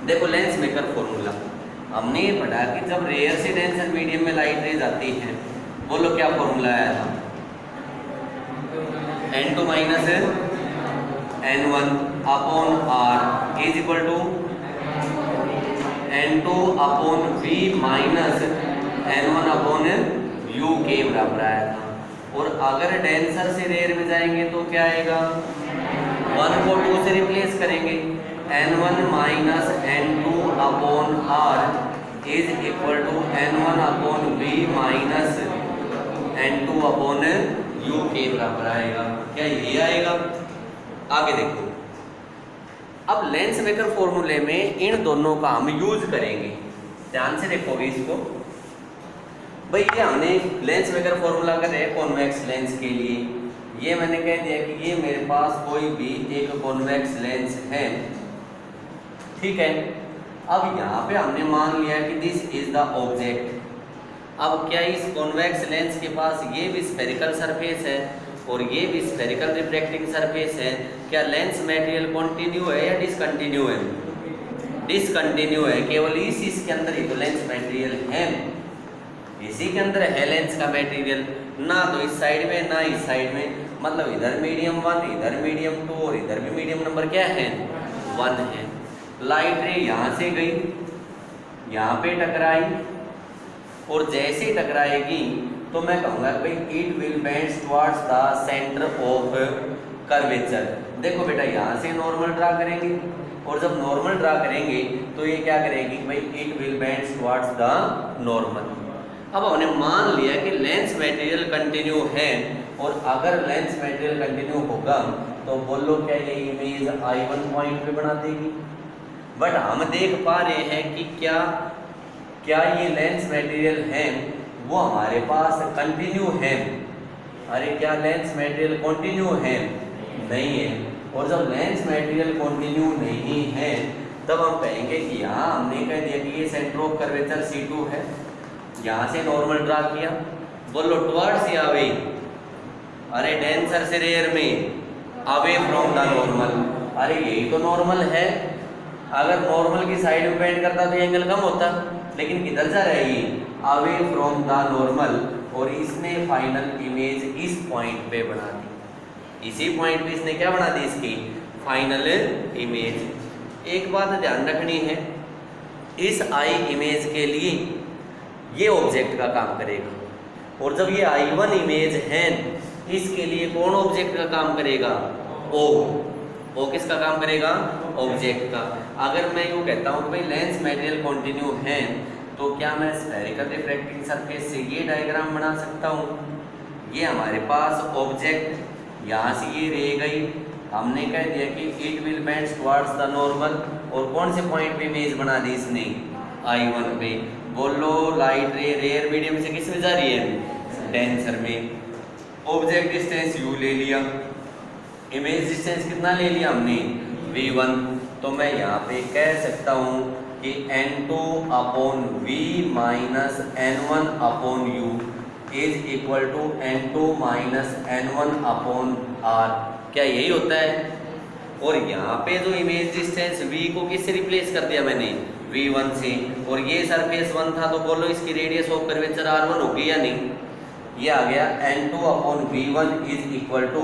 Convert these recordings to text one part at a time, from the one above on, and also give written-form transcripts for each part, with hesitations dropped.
देखो lens maker formula हमने ये पढ़ा कि जब रेयर से डेंसर मीडियम में लाइट रेज आती है, बोलो क्या फॉर्मूला आया था? n2 minus n1 upon r is equal to n2 upon v minus n1 upon u के बराबर आया था। और अगर डेंसर से रेयर में जाएंगे तो क्या आएगा? 1 को 2 से रिप्लेस करेंगे, n1 minus n2 upon r is equal to n1 upon v minus n2 upon u के बराबर आएगा। क्या ये आएगा? आगे देखो, अब लेंस मेकर फॉर्मूले में इन दोनों का हम यूज करेंगे। ध्यान से देखोगे इसको भाई, ये हमने लेंस मेकर फॉर्मूला कर रहे हैं कॉन्वेक्स लेंस के लिए। ये मैंने कह दिया कि ये मेरे पास कोई भी एक कॉन्वेक्स लेंस है, ठीक है। अब यहाँ पे हमने मान लिया कि दिस इज द ऑब्जेक्ट। अब क्या इस कॉन्वेक्स लेंस के पास ये भी स्फेरिकल सरफेस है और ये भी स्फेरिकल रिफ्रैक्टिंग सरफेस है। क्या लेंस मटेरियल कंटिन्यू है या डिसकंटिन्यू है? डिसकंटिन्यू है। केवल इसके अंदर ही तो लेंस मटेरियल है, इसी के अंदर है लेंस का मटेरियल, ना तो इस साइड में ना इस साइड में। मतलब इधर मीडियम 1, इधर मीडियम 2 और इधर भी मीडियम नंबर क्या है? 1 है। लाइट रे यहाँ से गई, यहाँ पे टकराई और जैसे टकराएगी तो मैं कहूँगा भाई it will bend towards the centre of curvature. देखो बेटा, यहाँ से नॉर्मल ड्रा करेंगे और जब नॉर्मल ड्रा करेंगे तो ये क्या करेगी भाई? It will bend towards the normal. अब हमने मान लिया कि लेंस मटेरियल कंटिन्यू है और अगर लेंस मटेरियल कंटिन्यू होगा तो बोलो क्या ये इमेज I1 पॉइंट पे बना देगी? बट हम देख पा रहे हैं कि क्या ये लेंस मटेरियल है वो हमारे पास कंटिन्यू है। अरे क्या लेंस मटेरियल कंटिन्यू है? नहीं है। और जब लेंस मटेरियल कंटिन्यू नहीं है तब हम कहेंगे कि यहाँ हमने कह दिया कि ये सेंटर ऑफ कर्वेचर C2 है, यहाँ से नॉर्मल ड्रा किया, बोलो टुवर्ड्स या अवे? अरे डेंसर से रेयर में अवे फ्रॉम द नॉर्मल। अरे यही तो नॉर्मल है। अगर नॉर्मल की साइड में बेंड करता तो एंगल कम होता, लेकिन किधर जा रहा है ये? Away from the normal. और इसने फाइनल इमेज इस पॉइंट पे बना दी, इसी पॉइंट पे इसने क्या बना दी? इसकी फाइनल इमेज। एक बात ध्यान रखनी है, इस आई इमेज के लिए ये ऑब्जेक्ट का काम करेगा और जब ये I1 इमेज है इसके लिए कौन ऑब्जेक्ट का काम करेगा? ओ किसका काम करेगा? ऑब्जेक्ट का। अगर मैं यूँ कहता हूँ कि भाई लेंस मटेरियल कंटिन्यू है तो क्या मैं स्फेरिकल रिफ्रैक्टिंग सरफेस से ये डायग्राम बना सकता हूँ? ये हमारे पास ऑब्जेक्ट, यहाँ से ये रे गई, हमने कह दिया कि it will bend towards the normal. और कौन से पॉइंट पे इमेज बना दी इसने? I1 पे। बोलो लाइट रे रेयर मीडियम से किस में जा रही है? डेंसर में। ऑब्जेक्ट डिस्टेंस u ले लिया, इमेज डिस्टेंस कितना ले लिया हमने? v1। तो मैं यहाँ पे कह सकता हूँ कि n2 upon v minus n1 upon u is equal to n2 minus n1 upon r। क्या यही होता है? और यहाँ पे जो इमेज डिस्टेंस v को किससे रिप्लेस कर दिया मैंने? v1 से। और ये सरफेस 1 था तो बोलो इसकी रेडियस ऑफ कर्वेचर r1 होगी या नहीं? ये आ गया n2 upon v1 is equal to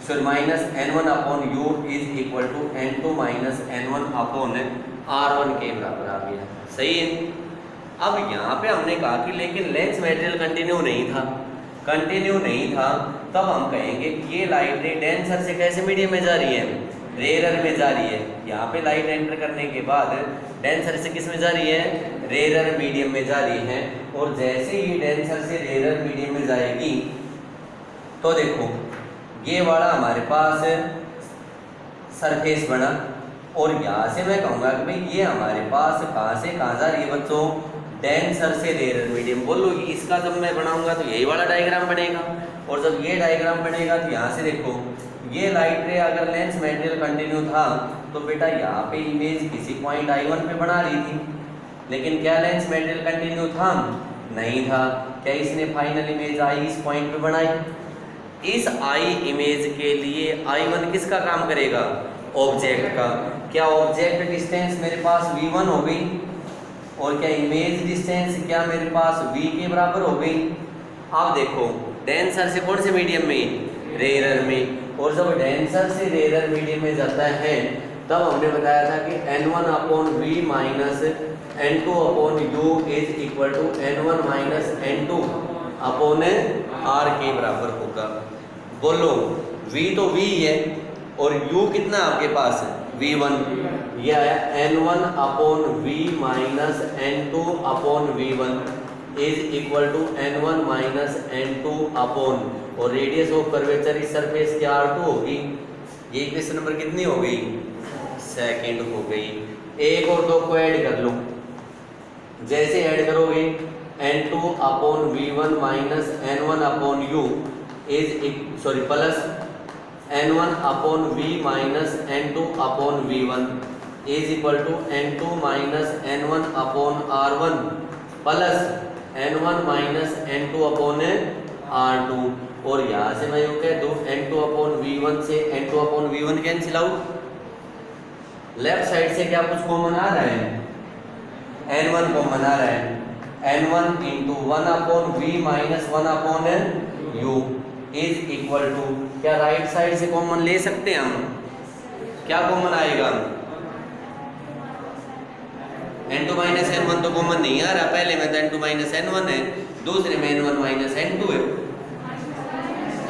फिर minus n1 upon u is equal to n2 minus n1 upon r1 के बराबर आ गया। सही है। अब यहाँ पे हमने कहा कि लेकिन लेंस मटेरियल कंटिन्यू नहीं था, कंटिन्यू नहीं था, तब हम कहेंगे कि ये लाइट रे डेंसर से कैसे मीडियम में जा रही है? रेयर में जा रही है। यहाँ पे लाइट एंटर करने के बाद डेंसर से किस में जा रही है? रेयर मीडियम में जा रही है। और जैसे ही डेंसर से रेयर मीडियम में जाएगी तो देखो ये वाला हमारे पास सरफेस बना और यहाँ से मैं कहूँगा कि भाई ये हमारे पास कहाँ से कहाँ जा रही है बच्चों? डेंसर से रेयर मीडियम। बोलो इसका जब मैं बनाऊंगा तो यही वाला डायग्राम बनेगा और जब ये डायग्राम बनेगा तो यहाँ से देखो ये लाइट रे अगर लेंस मटेरियल कंटिन्यू था तो बेटा यहाँ पे इमेज किसी पॉइंट I1 पे बना रही थी, लेकिन क्या लेंस मटेरियल कंटिन्यू था? नहीं था। क्या इसने फाइनल इमेज आई इस पॉइंट पे बनाई? इस आई इमेज के लिए I1 किसका काम करेगा? ऑब्जेक्ट का। क्या ऑब्जेक्ट डिस्टेंस मेरे पास v1 हो गई और क्या इमेज डिस्टेंस क्या मेरे पास v के बराबर हो गई। अब देखो डेंसर से कौन से मीडियम में, रेयरर में, और जब डेंसर से रेयरर मीडियम में जाता है तब हमने बताया था कि n1 upon v minus n2 upon u is equal to n1 minus n2 upon r के बराबर होगा। बोलो v तो v है और u कितना आपके पास है, v1, यह है n1 upon v minus n2 upon v1 is equal to n1 minus n2 upon, और रेडियस ऑफ कर्वेचर इस सरफेस की r2 होगी। ये क्वेश्चन नंबर कितनी हो गई, सेकंड हो गई। एक और दो को ऐड कर लो, जैसे ऐड करोगे n2 upon v1 minus n1 upon u is plus n1 upon v minus n2 upon v1 is equal to n2 minus n1 upon r1 plus n1 minus n2 upon r2, और यहाँ से मैं यूँ कह दूँ n2 upon v1 से n2 upon v1 cancel out. Left side से क्या कुछ कॉमन आ रहा है, n1 कॉमन आ रहा है, n1 into 1 upon v minus 1 upon u is equal to, क्या राइट साइड से कॉमन ले सकते हैं हम, क्या कॉमन आएगा, n2 माइनस n1 तो कॉमन नहीं आ रहा, पहले में तो n2 माइनस n1 है, दूसरे में n1 माइनस n2 है।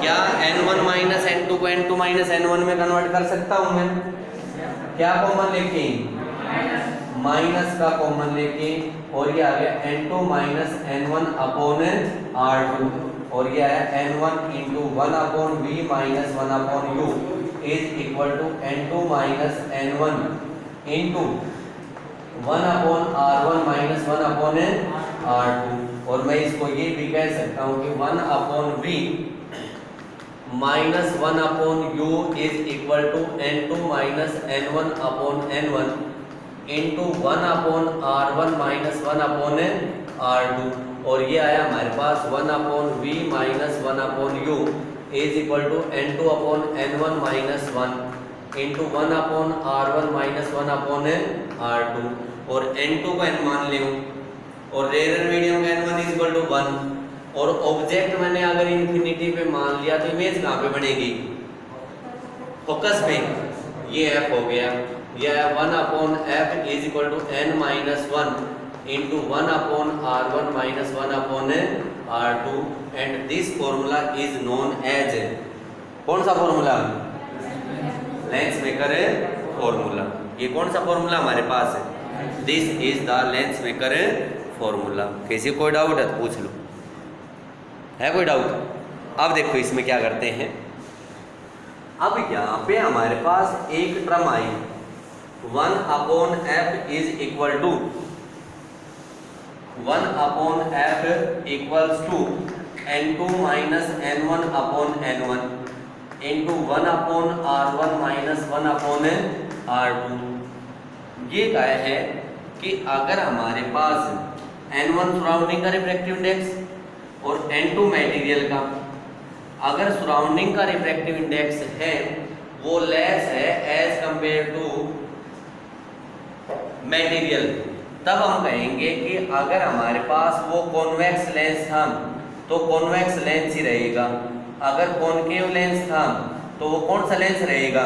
क्या n1 माइनस n2 को n2 माइनस n1 में कन्वर्ट कर सकता हूं मैं, क्या कॉमन लेके, माइनस का कॉमन लेके, और ये आ गया n2 minus n1 upon r2, और ये आया n1 into 1 upon v minus 1 upon u is equal to n2 minus n1 into 1 upon r1 minus 1 upon r2, और मैं इसको ये भी कह सकता हूँ कि 1 upon v minus 1 upon u is equal to n2 minus n1 upon n1 into 1 upon r1 minus 1 upon r2, और ये आया हमारे पास 1 upon v minus 1 upon u is equal to n2 upon n1 minus 1 into 1 upon r1 minus 1 upon r2, और n2 को n मान लियो और rare medium का n1 इज इक्वल टू 1, और ऑब्जेक्ट मैंने अगर इन्फिनिटी पे मान लिया तो इमेज कहाँ पे बनेगी, फोकस पे, ये f हो गया, यह 1 upon f is equal to n minus 1 into 1 upon r1 minus 1 upon r2, and this formula is known as, कौन सा फॉर्मूला, लेंस मेकर फॉर्मूला। ये कौन सा फॉर्मूला हमारे पास है, this is the lens maker formula. किसी कोई डाउट है तो पूछ लो, है कोई डाउट। अब देखो इसमें क्या करते हैं, अब यहाँ पे हमारे पास एक टर्म आई 1 upon f is equal to 1 upon f equals to n2 minus n1 upon n1 into 1 upon r1 minus 1 upon r2। ये क्या है कि अगर हमारे पास n1 सराउंडिंग का रिफ्रैक्टिव इंडेक्स और n2 मटेरियल का, अगर सराउंडिंग का रिफ्रैक्टिव इंडेक्स है वो लेस है एज कंपेयर टू मटेरियल, तब हम कहेंगे कि अगर हमारे पास वो कॉन्वेक्स लेंस था तो कॉन्वेक्स लेंस ही रहेगा, अगर कॉनकेव लेंस था तो वो कौन सा लेंस रहेगा,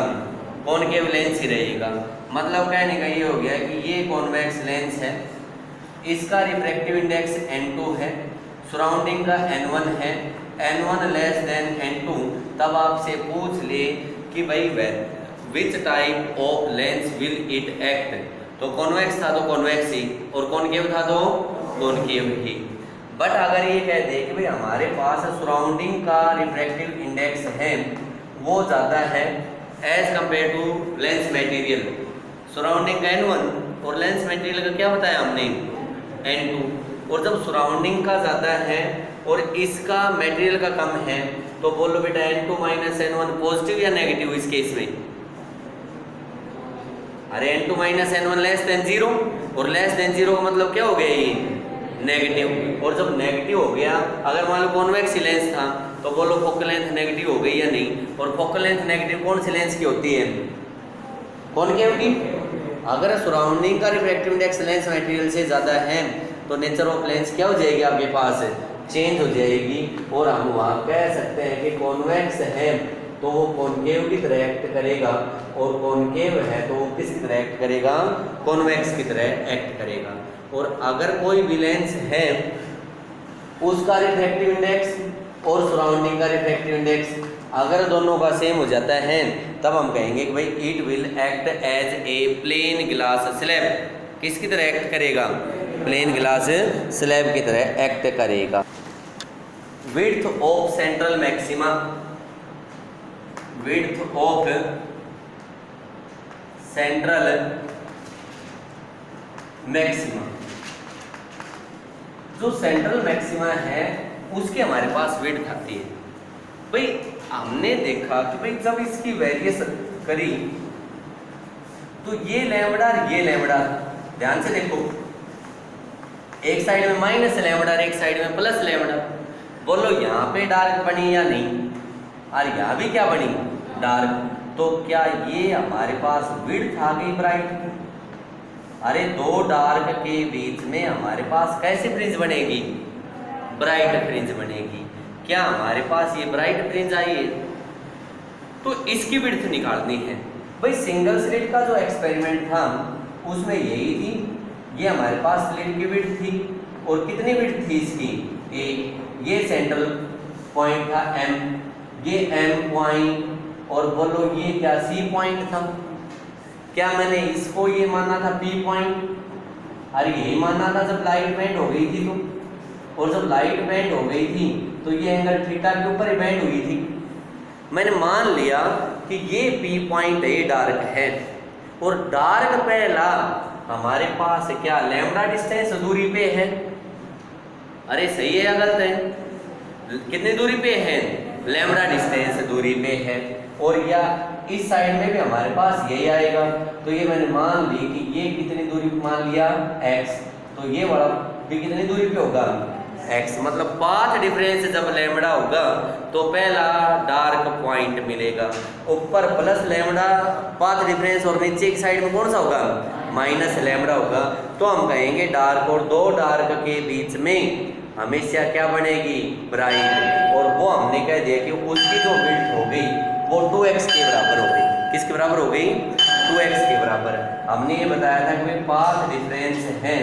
कॉनकेव लेंस ही रहेगा। मतलब कहने का ये हो गया कि ये कॉन्वेक्स लेंस है, इसका रिफ्रैक्टिव इंडेक्स n2 है, सराउंडिंग का n1 है, n1 लेस देन n2, तब आपसे पूछ ले कि भाई which type of lens will it act, तो कॉन्वेक्स था तो कॉन्वेक्स ही, और कॉनकेव था तो कॉनकेव ही। बट अगर ये कह दे कि भाई हमारे पास सराउंडिंग का रिफ्रैक्टिव इंडेक्स है वो ज़्यादा है as compare to lens material, surrounding का n1 और लेंस मटेरियल का क्या बताया हमने n2, और जब सराउंडिंग का ज़्यादा है और इसका मटेरियल का कम है तो बोलो बेटा n2 माइनस n1 पॉजिटिव या नेगेटिव इस केस में, अरे n2 minus n1 less than 0, और लेस देन 0 का मतलब क्या हो गया ये नेगेटिव, और जब नेगेटिव हो गया, अगर मान लो कॉन्वेक्स लेंस था तो बोलो फोकल लेंथ नेगेटिव हो गई या नहीं, और फोकल लेंथ नेगेटिव कौन सी लेंस की होती है, कॉनकेविटी। अगर सराउंडिंग का रिफ्रैक्टिव इंडेक्स लेंस मटेरियल से ज़्यादा है तो नेचर ऑफ लेंस क्या हो जाएगी आपके पास, चेंज हो जाएगी, और हम वहाँ कह सकते हैं कि कॉन्वेक्स है तो वो कॉनकेव की तरह एक्ट करेगा, और कॉनकेव है तो वो किस तरह एक्ट करेगा, कॉन्वेक्स की तरह एक्ट करेगा। और अगर कोई भी लेंस है उसका रिफ्रैक्टिव इंडेक्स और सराउंडिंग का रिफ्रैक्टिव इंडेक्स अगर दोनों का सेम हो जाता है तब हम कहेंगे कि भाई it will act as a plane glass slab. किसकी तरह एक्ट करेगा, प्लेन ग्लास स्लैब की तरह एक्ट करेगा। Width of central maxima, width of central maxima, जो सेंट्रल मैक्सिमा है उसके हमारे पास विड्थ आती है। भाई हमने देखा कि भाई जब इसकी वेरिएस करी तो ये लैम्बडा और ये लैम्बडा, ध्यान से देखो, एक साइड में माइनस लैम्बडा और एक साइड में प्लस लैम्बडा। बोलो यहाँ पे डार्क बनी या नहीं, और यहाँ भी क्या बनी, डार्क। तो क्या ये हमारे पास विड्थ आ गई ब्राइट। अरे दो डार्क के बीच में हमारे पास कैसी फ्रिंज बनेगी, ब्राइट फ्रिंज बनेगी। क्या हमारे पास ये ब्राइट फ्रिंज आई है, तो इसकी विड्थ निकालनी है। भाई सिंगल स्लिट का जो एक्सपेरिमेंट था उसमें यही थी, ये हमारे पास स्लिट की विड्थ थी, और कितनी विड्थ थी इसकी, एक, ये सेंट्रल पॉइंट था M, ये M पॉइंट, और बोलो ये क्या C पॉइंट था। क्या मैंने इसको ये माना था P पॉइंट, अरे यही माना था जब लाइट बेंड हो गई थी तो, और जब लाइट बेंड हो गई थी तो ये एंगल थीटा के ऊपर ही बेंड हुई थी। मैंने मान लिया कि ये P पॉइंट है, ये डार्क है, और डार्क पहला हमारे पास क्या लैम्बडा डिस्टेंस दूरी पे है। अरे सही है या गलत है, कितनी दूरी पे है, लैम्बडा डिस्टेंस दूरी पे है, और या इस साइड में भी हमारे पास यही आएगा। तो ये मैंने मान ली कि ये कितनी दूरी पे मान लिया, x, तो ये वाला भी कितनी दूरी पे होगा, x। मतलब पाथ डिफरेंस जब लैम्बडा होगा तो पहला डार्क पॉइंट मिलेगा, ऊपर प्लस लैम्बडा पाथ डिफरेंस, और नीचे की साइड में कौन सा होगा, माइनस लैम्बडा होगा। तो हम कहेंगे डार्क और दो डार्क के बीच में हमेशा क्या बनेगी, ब्राइट, और वो हमने कह दिया कि उसकी जो विड्थ हो गई वो 2x के बराबर हो गई। किसके बराबर हो गई, 2x के बराबर। हमने ये बताया था कि पाथ डिफरेंस है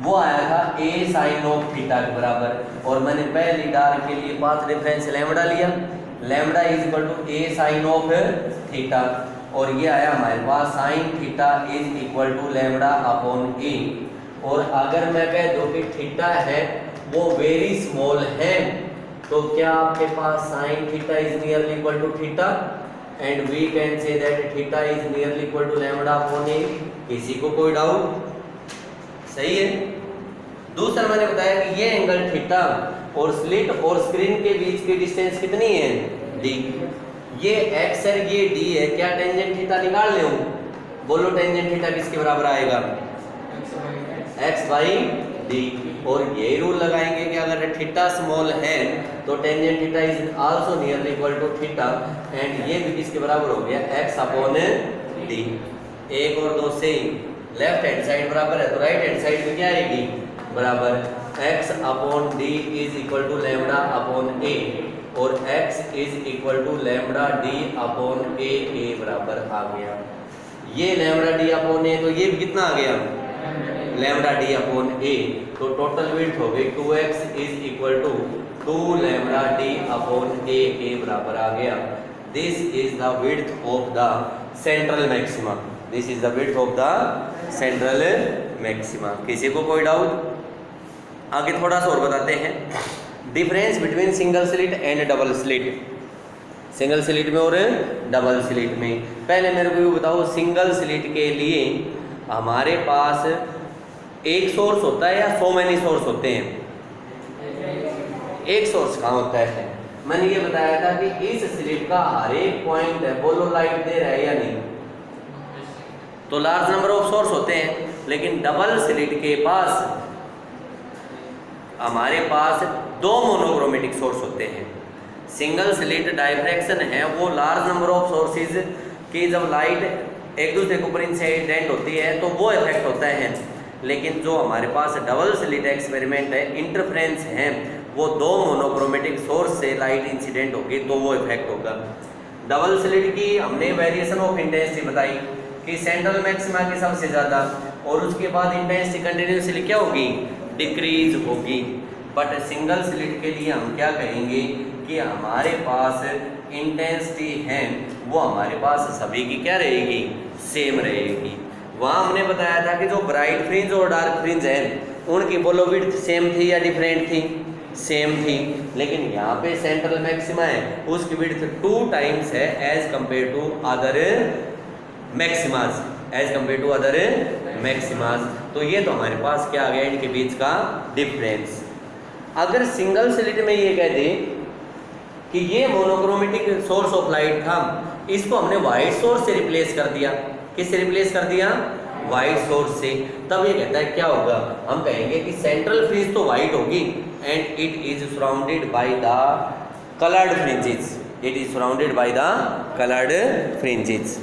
वो आया था a sin ऑफ थीटा के बराबर, और मैंने पहली डार्क के लिए पाथ डिफरेंस लैम्बडा लिया, lambda is equal to a sin of theta, और ये आया हमारे पास sin theta is equal to lambda upon a। और अगर मैं कह दूं कि थीटा है वो वेरी स्मॉल है, तो क्या आपके पास sin theta is nearly equal to theta, and we can say that theta is nearly equal to lambda upon a। किसी को कोई डाउट, सही है। दूसरा मैंने बताया कि ये एंगल थीटा और स्लिट और स्क्रीन के बीच की डिस्टेंस कितनी है, d। ये x है, ये d है, क्या टेंजेंट थीटा निकाल ले, बोलो टेंजेंट थीटा किसके बराबर आएगा, x बाई d। और ये रूल लगाएंगे कि अगर थीटा स्मॉल है तो tangent theta is also nearly equal to theta, and ये भी किसके बराबर हो गया, x अपॉन d। एक और दो से लेफ्ट हैंड साइड बराबर है तो राइट हैंड साइड में क्या आएगी, बराबर, x upon d is equal to lambda upon a, और x is equal to lambda d upon a के बराबर आ गया। ये लैम्बडा d अपॉन a, तो ये भी कितना आ गया, लैम्बडा d अपॉन a। तो टोटल विड्थ हो गई 2x is equal to 2 lambda d upon a के बराबर आ गया। This is the width of the central maxima, this is the width of the central maxima. किसी को कोई डाउट, आगे थोड़ा सा और बताते हैं। Difference between single slit and double slit, single slit में और डबल स्लिट में। पहले मेरे को ये बताओ, सिंगल स्लिट के लिए हमारे पास एक सोर्स होता है या सो मैनी सोर्स होते हैं, एक सोर्स कहाँ होता है। मैंने ये बताया था कि इस स्लिट का हर एक पॉइंट है, बोलो लाइट दे रहा है या नहीं, तो लार्ज नंबर ऑफ सोर्स होते हैं। लेकिन डबल स्लिट के पास हमारे पास दो मोनोक्रोमेटिक सोर्स होते हैं। सिंगल स्लिट डायफ्रैक्शन है वो लार्ज नंबर ऑफ सोर्सेज कि जब लाइट एक दूसरे के ऊपर इंसिडेंट होती है तो वो इफेक्ट होता है, लेकिन जो हमारे पास डबल स्लिट एक्सपेरिमेंट है, इंटरफ्रेंस है, वो दो मोनोक्रोमेटिक सोर्स से लाइट इंसिडेंट होगी तो वो इफेक्ट होगा। डबल स्लिट की हमने वेरिएशन ऑफ इंटेंसिटी बताई कि सेंट्रल मैक्सिमा की सबसे ज़्यादा, और उसके बाद इंटेंसिटी कंटिन्यूसली क्या होगी, डिक्रीज होगी। बट सिंगल स्लिट के लिए हम क्या कहेंगे कि हमारे पास इंटेंसिटी है वो हमारे पास सभी की क्या रहेगी, सेम रहेगी। वहाँ हमने बताया था कि जो ब्राइट फ्रिंज और डार्क फ्रिंज है उनकी बोलो विड्थ सेम थी या डिफरेंट थी, सेम थी, लेकिन यहाँ पे सेंट्रल मैक्सिमा है उसकी विड्थ 2 टाइम्स है as compare to other maximas, as compare to other maximas. तो ये तो हमारे पास क्या आ गया, इनके बीच का डिफरेंस। अगर सिंगल स्लिट में ये कह दे कि ये मोनोक्रोमेटिक सोर्स ऑफ लाइट था, इसको हमने वाइट सोर्स से रिप्लेस कर दिया, किससे रिप्लेस कर दिया, वाइट सोर्स से, तब ये कहता है क्या होगा, हम कहेंगे कि सेंट्रल फ्रिंज तो वाइट होगी and it is surrounded by the coloured fringes, it is surrounded by the coloured fringes.